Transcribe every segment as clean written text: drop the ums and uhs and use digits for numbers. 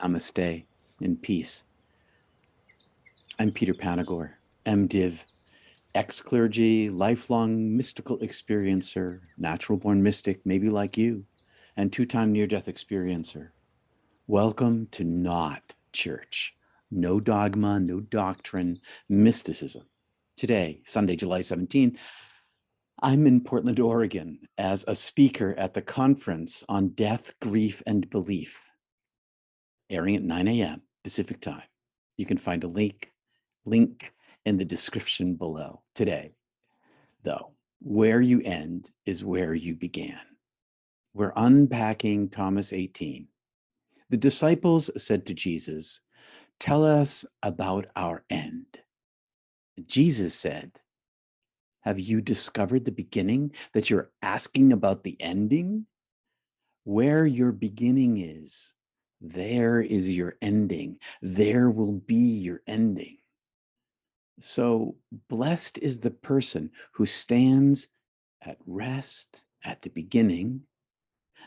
Namaste and peace. I'm Peter Panagore, MDiv, ex-clergy, lifelong mystical experiencer, natural-born mystic, maybe like you, and two-time near-death experiencer. Welcome to Not Church. No dogma, no doctrine, mysticism. Today, Sunday, July 17, I'm in Portland, Oregon, as a speaker at the conference on death, grief, and belief, airing at 9 a.m. Pacific time. You can find a link in the description below. Today, though, where you end is where you began. We're unpacking Thomas 18. The disciples said to Jesus, "Tell us about our end." Jesus said, "Have you discovered the beginning that you're asking about the ending? Where your beginning is, there is your ending. There will be your ending." So blessed is the person who stands at rest at the beginning.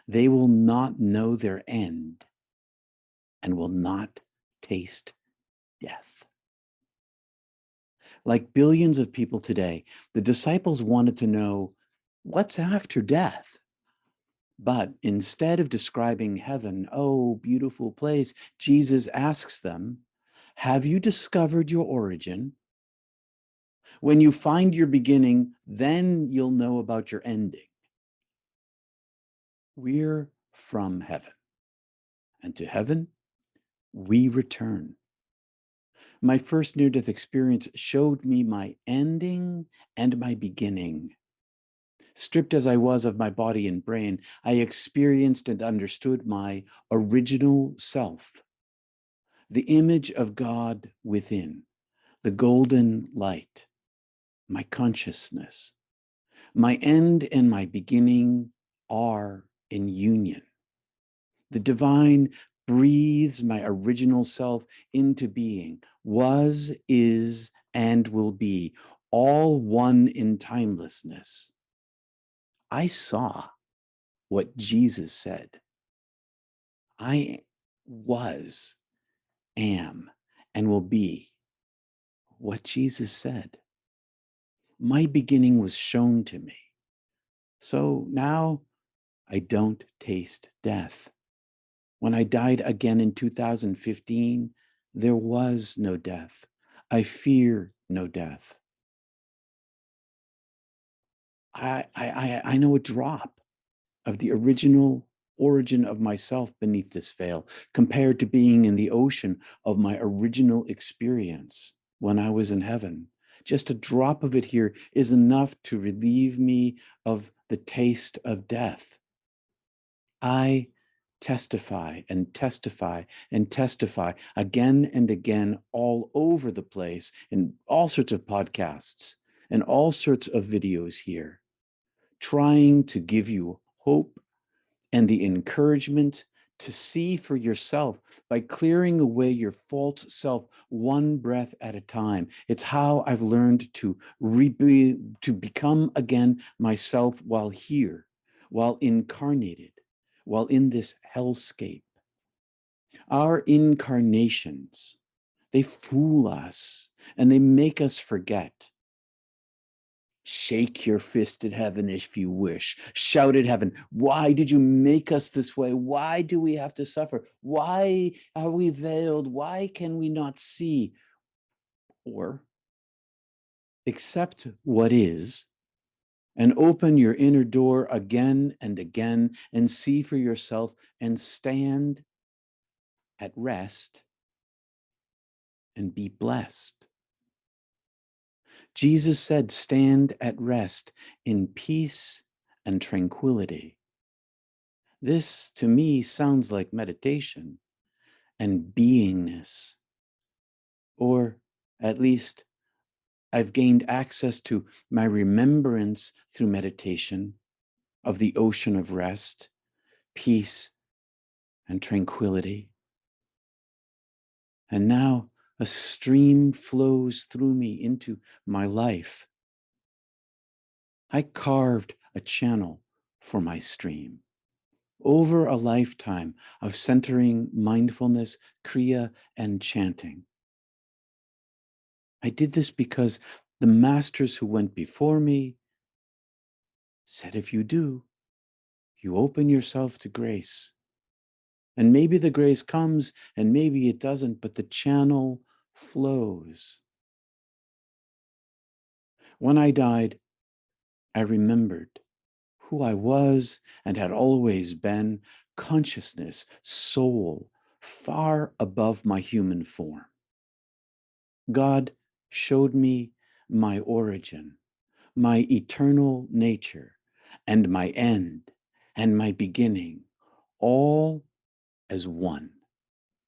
They will not know their end and will not taste death. Like billions of people today, the disciples wanted to know what's after death. But instead of describing heaven, oh, beautiful place, Jesus asks them, have you discovered your origin? When you find your beginning, then you'll know about your ending. We're from heaven, and to heaven we return. My first near-death experience showed me my ending and my beginning. Stripped as I was of my body and brain, I experienced and understood my original self, the image of God within, the golden light, my consciousness. My end and my beginning are in union. The divine breathes my original self into being, was, is, and will be, all one in timelessness. I saw what Jesus said. I was, am, and will be what Jesus said. My beginning was shown to me. So now I don't taste death. When I died again in 2015, there was no death. I fear no death. I know a drop of the original origin of myself beneath this veil, compared to being in the ocean of my original experience when I was in heaven. Just a drop of it here is enough to relieve me of the taste of death. I testify and testify and testify again and again all over the place in all sorts of podcasts and all sorts of videos here, trying to give you hope and the encouragement to see for yourself by clearing away your false self one breath at a time. It's how I've learned to become again myself while here, while incarnated, while in this hellscape. Our incarnations, they fool us and they make us forget. Shake your fist at heaven if you wish. Shout at heaven, why did you make us this way? Why do we have to suffer? Why are we veiled? Why can we not see? Or accept what is and open your inner door again and again and see for yourself and stand at rest and be blessed. Jesus said, stand at rest in peace and tranquility. This, to me, sounds like meditation and beingness. Or at least I've gained access to my remembrance through meditation of the ocean of rest, peace, and tranquility. And now a stream flows through me into my life. I carved a channel for my stream. over a lifetime of centering mindfulness, Kryia, and chanting. I did this because the masters who went before me said, if you do, you open yourself to grace. And maybe the grace comes and maybe it doesn't, but the channel flows. When I died, I remembered who I was and had always been, consciousness, soul, far above my human form. God showed me my origin, my eternal nature, and my end, and my beginning, all as one,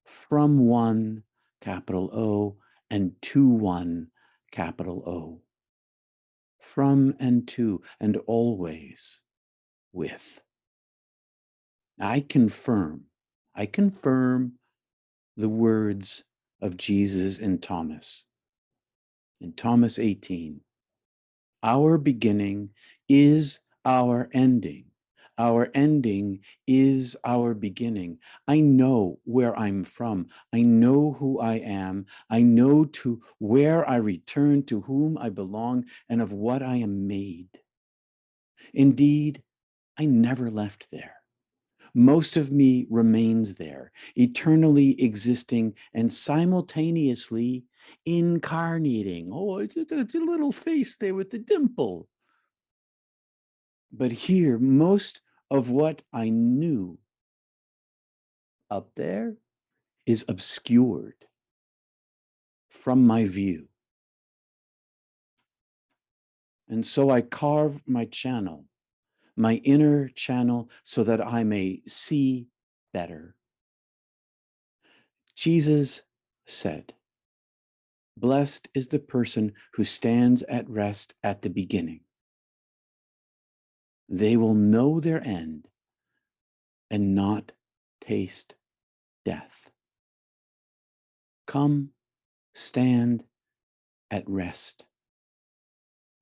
from one, capital O, and to one, capital O, from and to, and always with. I confirm the words of Jesus in Thomas 18. Our beginning is our ending. Our ending is our beginning. I know where I'm from. I know who I am. I know to where I return, to whom I belong, and of what I am made. Indeed, I never left there. Most of me remains there, eternally existing and simultaneously incarnating. Oh, it's a little face there with the dimple. But here, most of what I knew up there is obscured from my view. And so I carve my channel, my inner channel, so that I may see better. Jesus said, blessed is the person who stands at rest at the beginning. They will know their end and not taste death. Come, stand at rest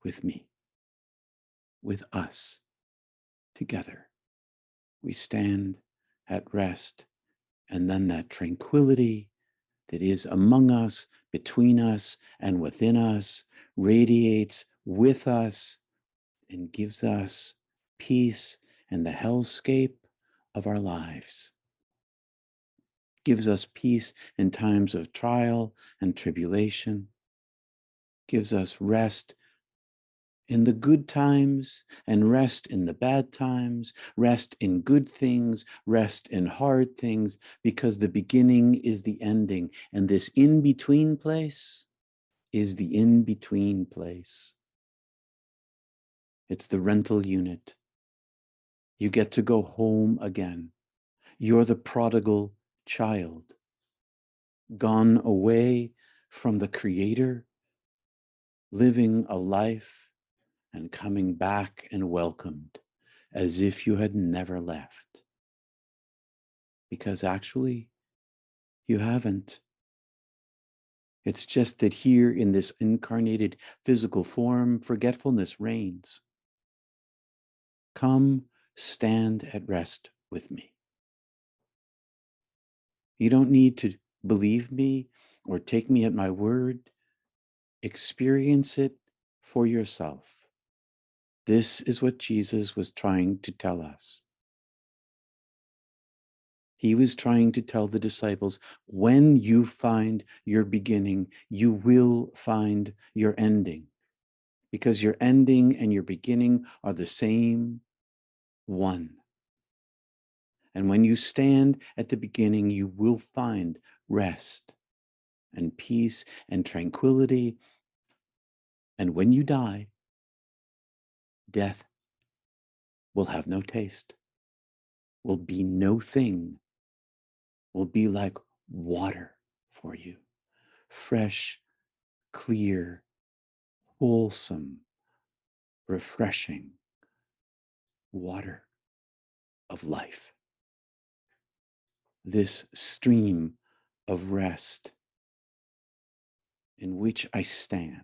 with me, with us together. We stand at rest, and then that tranquility that is among us, between us, and within us radiates with us and gives us peace in the hellscape of our lives. Gives us peace in times of trial and tribulation. Gives us rest in the good times and rest in the bad times, rest in good things, rest in hard things, because the beginning is the ending. And this in-between place is the in-between place. It's the rental unit. You get to go home again. You're the prodigal child, gone away from the Creator, living a life and coming back and welcomed as if you had never left. Because actually, you haven't. It's just that here in this incarnated physical form, forgetfulness reigns. Come, stand at rest with me. You don't need to believe me or take me at my word. Experience it for yourself. This is what Jesus was trying to tell us. He was trying to tell the disciples, when you find your beginning, you will find your ending. Because your ending and your beginning are the same one. And when you stand at the beginning, you will find rest and peace and tranquility. And when you die, death will have no taste, will be no thing, will be like water for you. Fresh, clear, wholesome, refreshing water of life. This stream of rest in which I stand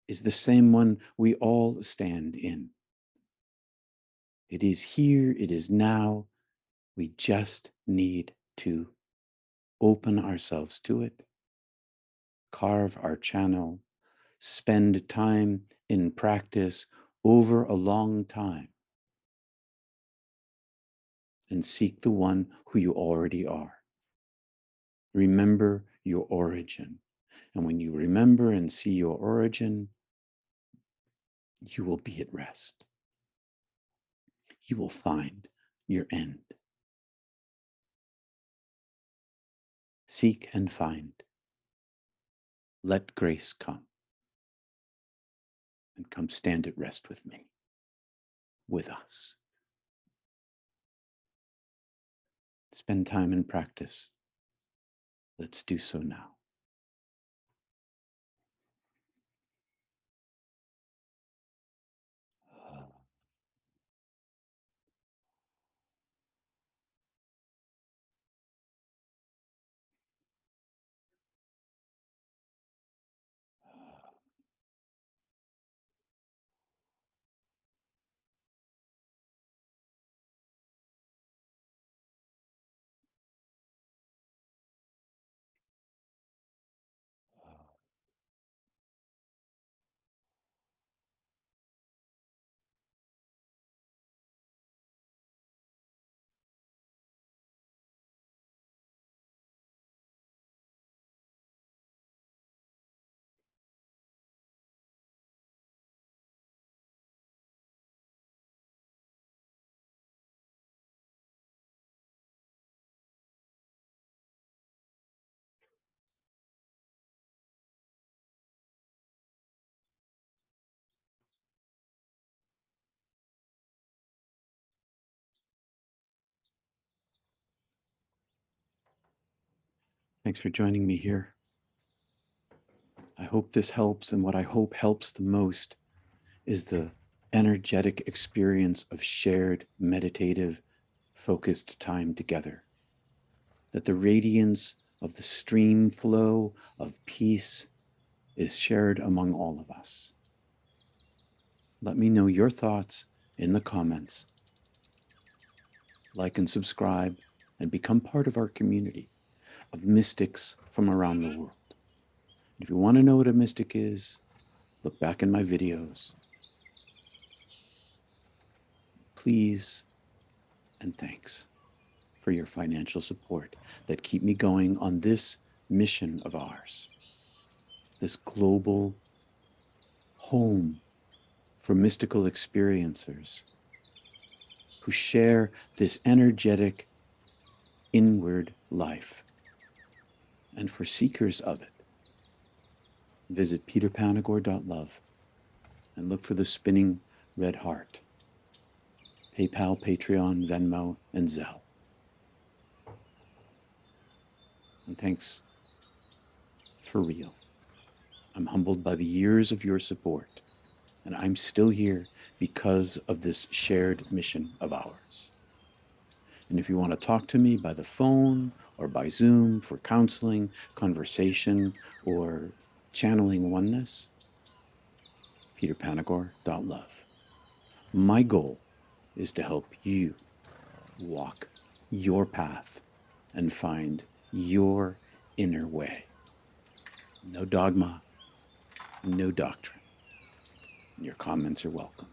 is the same one we all stand in. It is here, it is now. We just need to open ourselves to it, carve our channel, spend time in practice over a long time, and seek the one who you already are. Remember your origin. And when you remember and see your origin, you will be at rest. You will find your end. Seek and find. Let grace come. And come stand at rest with me, with us. Spend time in practice. Let's do so now. Thanks for joining me here. I hope this helps, and what I hope helps the most is the energetic experience of shared, meditative, focused time together. That the radiance of the stream flow of peace is shared among all of us. Let me know your thoughts in the comments. Like and subscribe and become part of our community of mystics from around the world. If you want to know what a mystic is, look back in my videos. Please and thanks for your financial support that keep me going on this mission of ours, this global home for mystical experiencers who share this energetic inward life. And for seekers of it, visit peterpanagore.love and look for the spinning red heart. PayPal, Patreon, Venmo, and Zelle. And thanks for real. I'm humbled by the years of your support, and I'm still here because of this shared mission of ours. And if you want to talk to me by the phone or by Zoom for counseling, conversation, or channeling oneness, peterpanagore.love. My goal is to help you walk your path and find your inner way. No dogma, no doctrine. Your comments are welcome.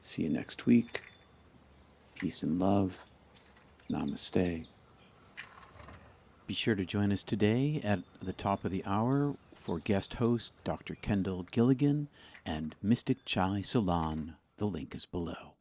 See you next week. Peace and love. Namaste. Be sure to join us today at the top of the hour for guest host Dr. Kendall Gilligan and Mystic Chai Salon. The link is below.